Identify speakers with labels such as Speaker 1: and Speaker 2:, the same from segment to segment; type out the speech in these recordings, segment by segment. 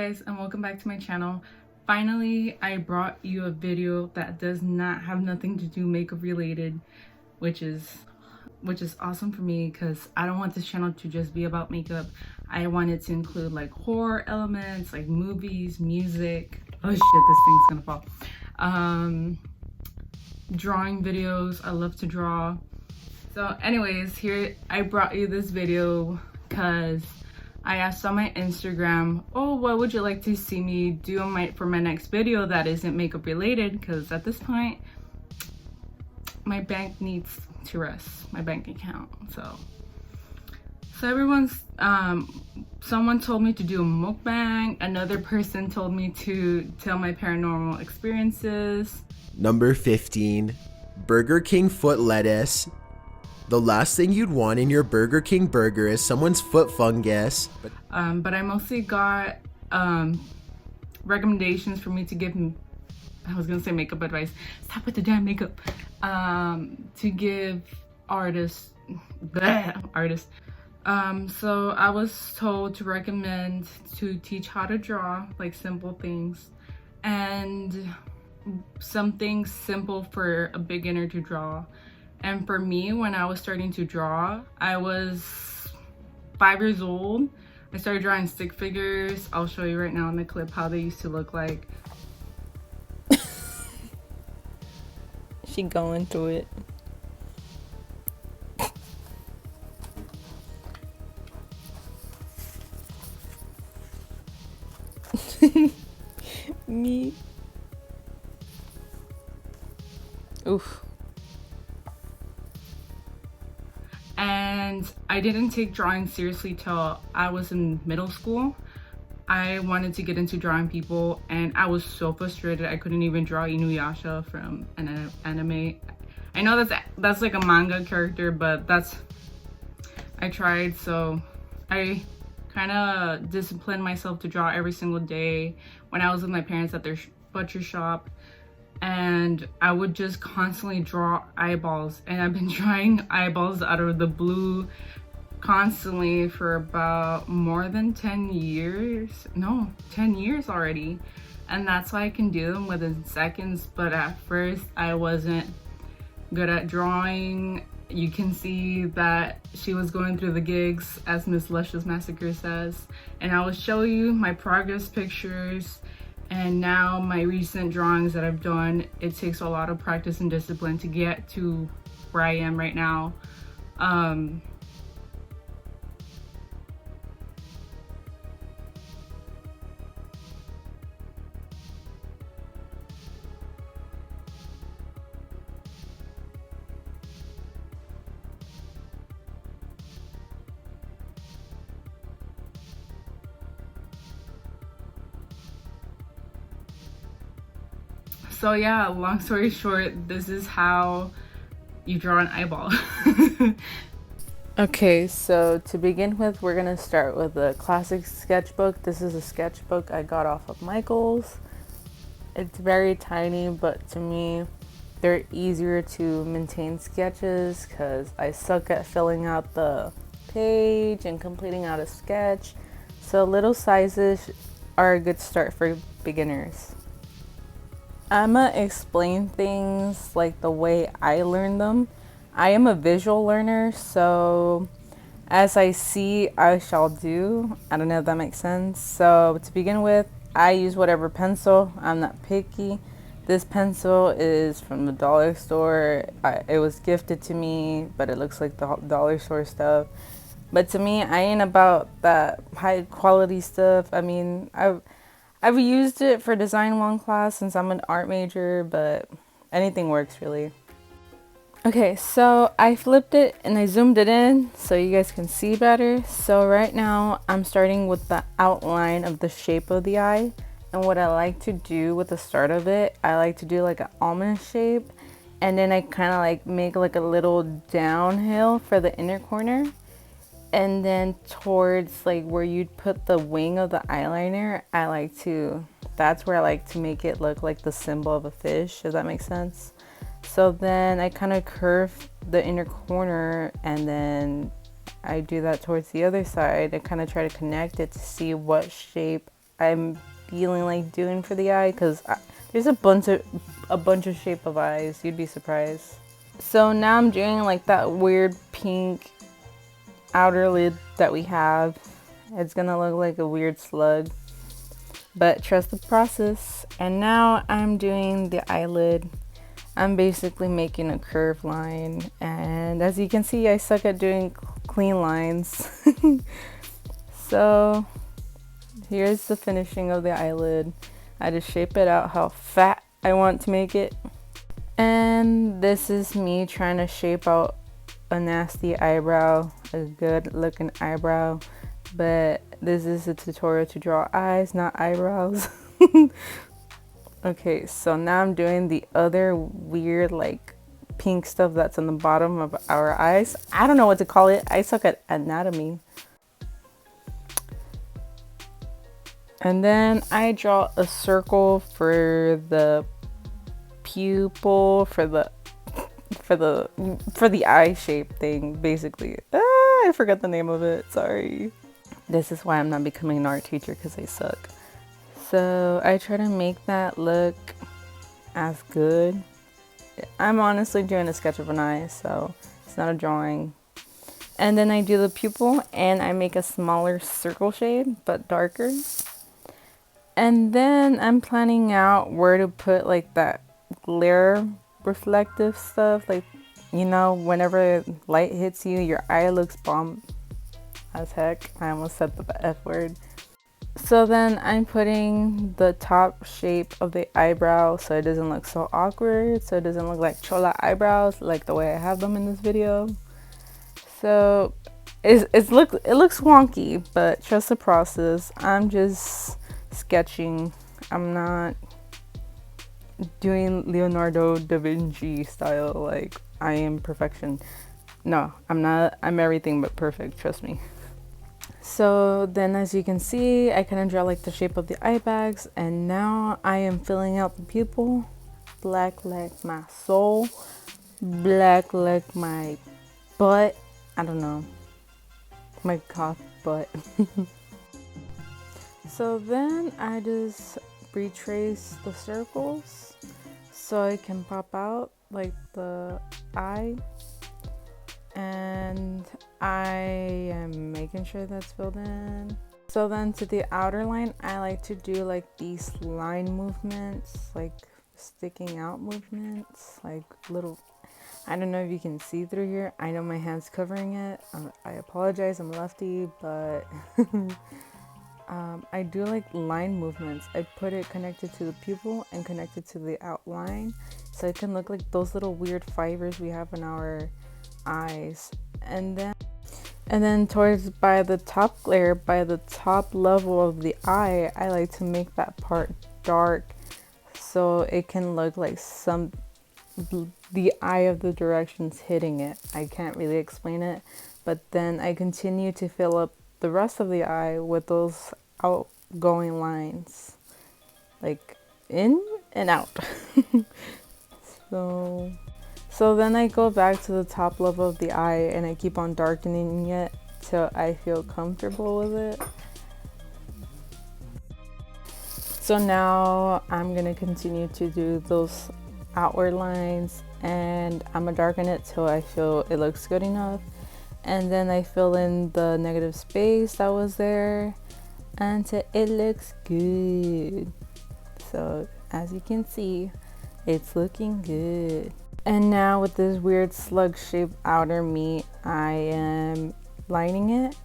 Speaker 1: guys, and welcome back to my channel. Finally, I brought you a video that does not have nothing to do makeup related, which is awesome for me because I don't want this channel to just be about makeup. I want it to include like horror elements, like movies, music. Oh shit, this thing's gonna fall. Drawing videos. I love to draw. So anyways, here I brought you this video because I asked on my Instagram, oh, what would you like to see me do for my next video that isn't makeup related? Because at this point, my bank needs to rest, my bank account. So someone told me to do a mukbang. Another person told me to tell my paranormal experiences.
Speaker 2: Number 15, Burger King foot lettuce. The last thing you'd want in your Burger King burger is someone's foot fungus.
Speaker 1: But I mostly got recommendations for me to give, I was gonna say makeup advice. Stop with the damn makeup. To give artists. So I was told to recommend to teach how to draw, like simple things, and something simple for a beginner to draw. And for me, when I was starting to draw, I was 5 years old. I started drawing stick figures. I'll show you right now in the clip how they used to look like.
Speaker 3: She going through it. Me. Oof.
Speaker 1: And I didn't take drawing seriously till I was in middle school. I wanted to get into drawing people and I was so frustrated I couldn't even draw Inuyasha from an anime. I know that's like a manga character, but I tried. So I kind of disciplined myself to draw every single day when I was with my parents at their butcher shop. And I would just constantly draw eyeballs, and I've been drawing eyeballs out of the blue constantly for about more than 10 years. No, 10 years already. And that's why I can do them within seconds. But at first I wasn't good at drawing. You can see that she was going through the gigs, as Miss Luscious Massacre says, and I will show you my progress pictures. And now my recent drawings that I've done, it takes a lot of practice and discipline to get to where I am right now. So yeah, long story short, this is how you draw an eyeball.
Speaker 3: Okay, so to begin with, we're gonna start with the classic sketchbook. This is a sketchbook I got off of Michael's. It's very tiny, but to me, they're easier to maintain sketches because I suck at filling out the page and completing out a sketch. So little sizes are a good start for beginners. I'ma explain things like the way I learned them. I am a visual learner, so as I see, I shall do. I don't know if that makes sense. So to begin with, I use whatever pencil. I'm not picky. This pencil is from the dollar store. It was gifted to me, but it looks like the dollar store stuff. But to me, I ain't about that high quality stuff. I mean, I've used it for design one class since I'm an art major, but anything works really. Okay, so I flipped it and I zoomed it in so you guys can see better. So right now I'm starting with the outline of the shape of the eye. And what I like to do with the start of it, I like to do like an almond shape. And then I kind of like make like a little downhill for the inner corner. And then towards like where you'd put the wing of the eyeliner, that's where I like to make it look like the symbol of a fish, if that makes sense. So then I kind of curve the inner corner and then I do that towards the other side. I kind of try to connect it to see what shape I'm feeling like doing for the eye, because there's a bunch of shape of eyes. You'd be surprised. So now I'm doing like that weird pink outer lid that we have. It's gonna look like a weird slug, but trust the process. And now I'm doing the eyelid. I'm basically making a curved line, and as you can see, I suck at doing clean lines. So here's the finishing of the eyelid. I just shape it out how fat I want to make it. And this is me trying to shape out a nasty eyebrow, a good looking eyebrow. But this is a tutorial to draw eyes, not eyebrows. Okay, so now I'm doing the other weird like pink stuff that's on the bottom of our eyes. I don't know what to call it. I suck at anatomy. And then I draw a circle for the pupil, for the eye shape thing, basically. I forgot the name of it, sorry. This is why I'm not becoming an art teacher, because I suck. So I try to make that look as good. I'm honestly doing a sketch of an eye, so it's not a drawing. And then I do the pupil, and I make a smaller circle shade, but darker. And then I'm planning out where to put like that glare reflective stuff, like, you know, whenever light hits you, your eye looks bomb as heck. I almost said the F word. So then I'm putting the top shape of the eyebrow so it doesn't look so awkward, so it doesn't look like chola eyebrows like the way I have them in this video. So it looks wonky, but trust the process. I'm just sketching. I'm not doing Leonardo da Vinci style, like I am perfection. No, I'm not. I'm everything but perfect, trust me. So then, as you can see, I kind of draw like the shape of the eye bags, and now I am filling out the pupil. Black like my soul, black like my butt. I don't know, my cock butt. So then I just retrace the circles so it can pop out like the eye, and I am making sure that's filled in. So then to the outer line, I like to do like these line movements, like sticking out movements, like little, I don't know if you can see through here. I know my hand's covering it. I apologize, I'm lefty, but I do like line movements. I put it connected to the pupil and connected to the outline, so it can look like those little weird fibers we have in our eyes. And then towards by the top layer, by the top level of the eye, I like to make that part dark so it can look like the eye of the directions hitting it. I can't really explain it, but then I continue to fill up the rest of the eye with those outgoing lines, like in and out. So then I go back to the top level of the eye and I keep on darkening it till I feel comfortable with it. So now I'm gonna continue to do those outward lines, and I'm gonna darken it till I feel it looks good enough. And then I fill in the negative space that was there until it looks good. So as you can see, it's looking good. And now with this weird slug shaped outer meat, I am lining it.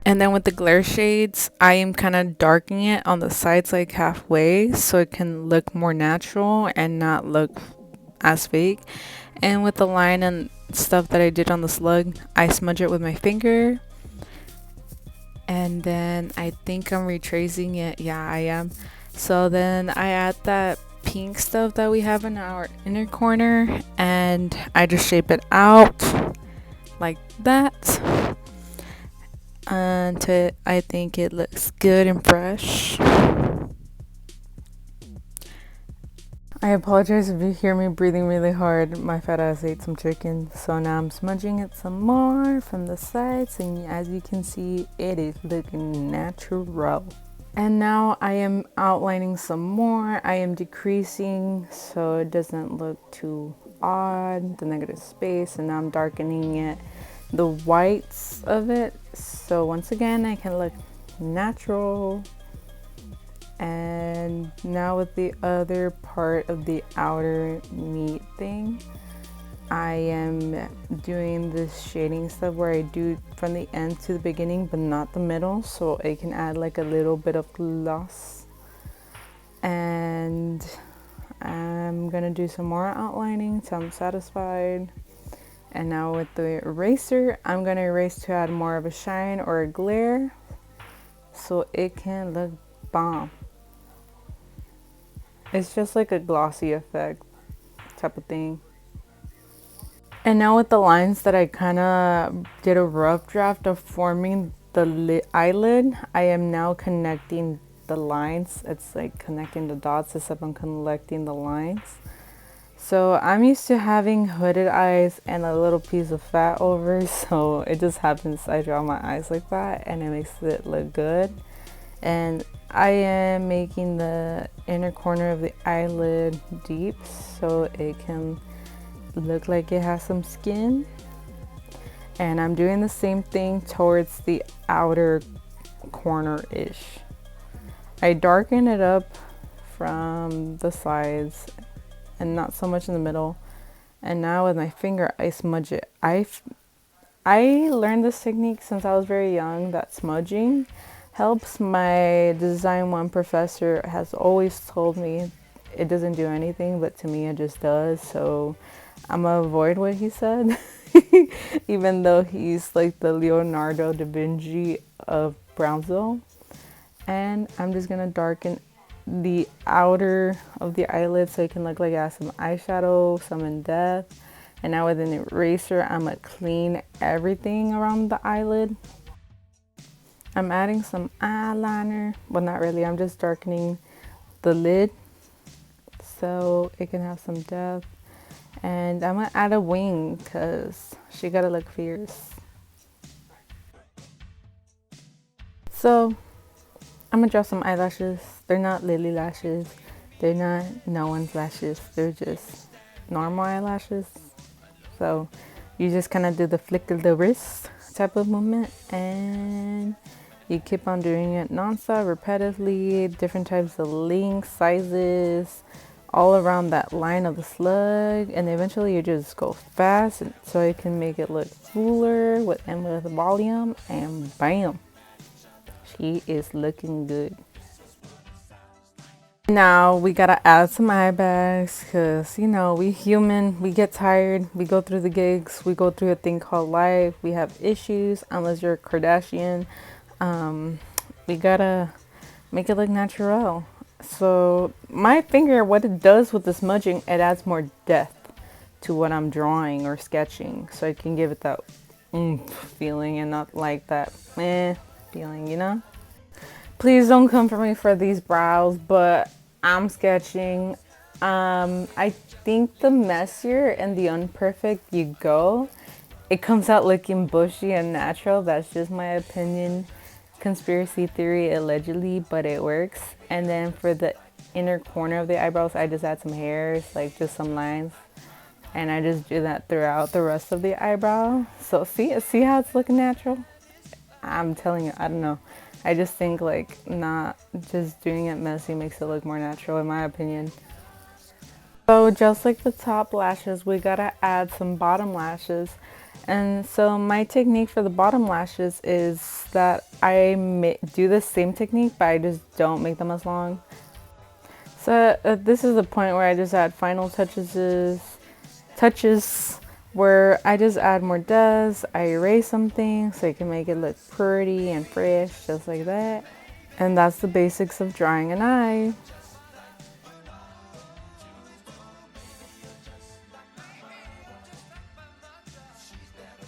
Speaker 3: And then with the glare shades, I am kind of darkening it on the sides like halfway so it can look more natural and not look as fake. And with the line and stuff that I did on the slug, I smudge it with my finger. And then I think I'm retracing it. Yeah, I am. So then I add that pink stuff that we have in our inner corner, and I just shape it out like that until I think it looks good and fresh. I apologize if you hear me breathing really hard. My fat ass ate some chicken, so now I'm smudging it some more from the sides, and as you can see, it is looking natural. And now I am outlining some more. I am decreasing so it doesn't look too odd, the negative space, and now I'm darkening it, the whites of it, so once again I can look natural. And now with the other part of the outer meat thing, I am doing this shading stuff where I do from the end to the beginning but not the middle, so it can add like a little bit of gloss. And I'm gonna do some more outlining till I'm satisfied. And now with the eraser, I'm gonna erase to add more of a shine or a glare so it can look bomb. It's just like a glossy effect type of thing. And now with the lines that I kind of did a rough draft of forming the eyelid, I am now connecting the lines. It's like connecting the dots except I'm connecting the lines. So I'm used to having hooded eyes and a little piece of fat over, so it just happens I draw my eyes like that and it makes it look good. And I am making the inner corner of the eyelid deep so it can look like it has some skin. And I'm doing the same thing towards the outer corner-ish. I darken it up from the sides and not so much in the middle. And now with my finger I smudge it. I learned this technique since I was very young, that smudging helps. My design 1 professor has always told me it doesn't do anything, but to me it just does, so I'm gonna avoid what he said. Even though he's like the Leonardo da Vinci of Brownsville. And I'm just gonna darken the outer of the eyelid so it can look like it has some eyeshadow, some in depth. And now with an eraser, I'm gonna clean everything around the eyelid. I'm adding some eyeliner. Well, not really, I'm just darkening the lid so it can have some depth. And I'm gonna add a wing because she gotta look fierce. So I'm gonna draw some eyelashes. They're not lily lashes. They're not no one's lashes. They're just normal eyelashes. So you just kind of do the flick of the wrist type of movement, and you keep on doing it non-stop, repetitively, different types of lengths, sizes, all around that line of the slug. And eventually you just go fast so it can make it look fuller with volume, and bam, she is looking good. Now we gotta add some eye bags because, you know, we human, we get tired, we go through the gigs, we go through a thing called life, we have issues. Unless you're a Kardashian, we gotta make it look natural. So my finger, what it does with the smudging, it adds more depth to what I'm drawing or sketching, so I can give it that feeling and not like that meh feeling, you know. Please don't come for me for these brows, but I'm sketching. I think the messier and the unperfect you go, it comes out looking bushy and natural. That's just my opinion. Conspiracy theory allegedly, but it works. And then for the inner corner of the eyebrows, I just add some hairs, like just some lines. And I just do that throughout the rest of the eyebrow. So see how it's looking natural? I'm telling you, I don't know. I just think like not just doing it messy makes it look more natural, in my opinion. So just like the top lashes, we gotta add some bottom lashes. And so my technique for the bottom lashes is that I do the same technique, but I just don't make them as long. So this is the point where I just add final touches where I just add more depth. I erase something so I can make it look pretty and fresh, just like that. And that's the basics of drawing an eye.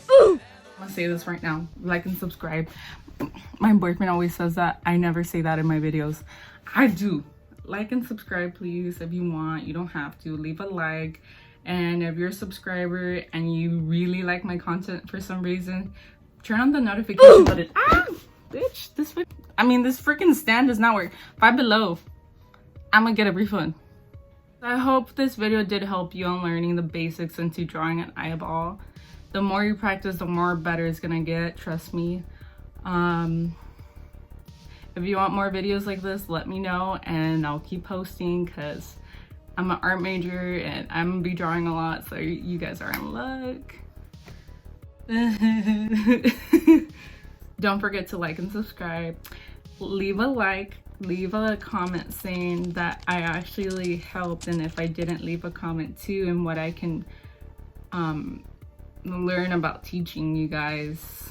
Speaker 1: I'm gonna say this right now, like and subscribe. My boyfriend always says that. I never say that in my videos. I do. Like and subscribe, please, if you want. You don't have to. Leave a like. And if you're a subscriber and you really like my content for some reason, turn on the notification button. Ah, bitch, this way. I mean, this freaking stand does not work. 5 below, I'm gonna get a refund. I hope this video did help you on learning the basics into drawing an eyeball. The more you practice, the more better it's gonna get, trust me. If you want more videos like this, let me know and I'll keep posting, because I'm an art major and I'm gonna be drawing a lot, so you guys are in luck. Don't forget to like and subscribe. Leave a like, leave a comment saying that I actually helped, and if I didn't, leave a comment too, and what I can learn about teaching you guys.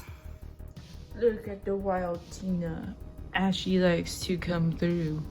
Speaker 1: Look at the wild Tina as she likes to come through.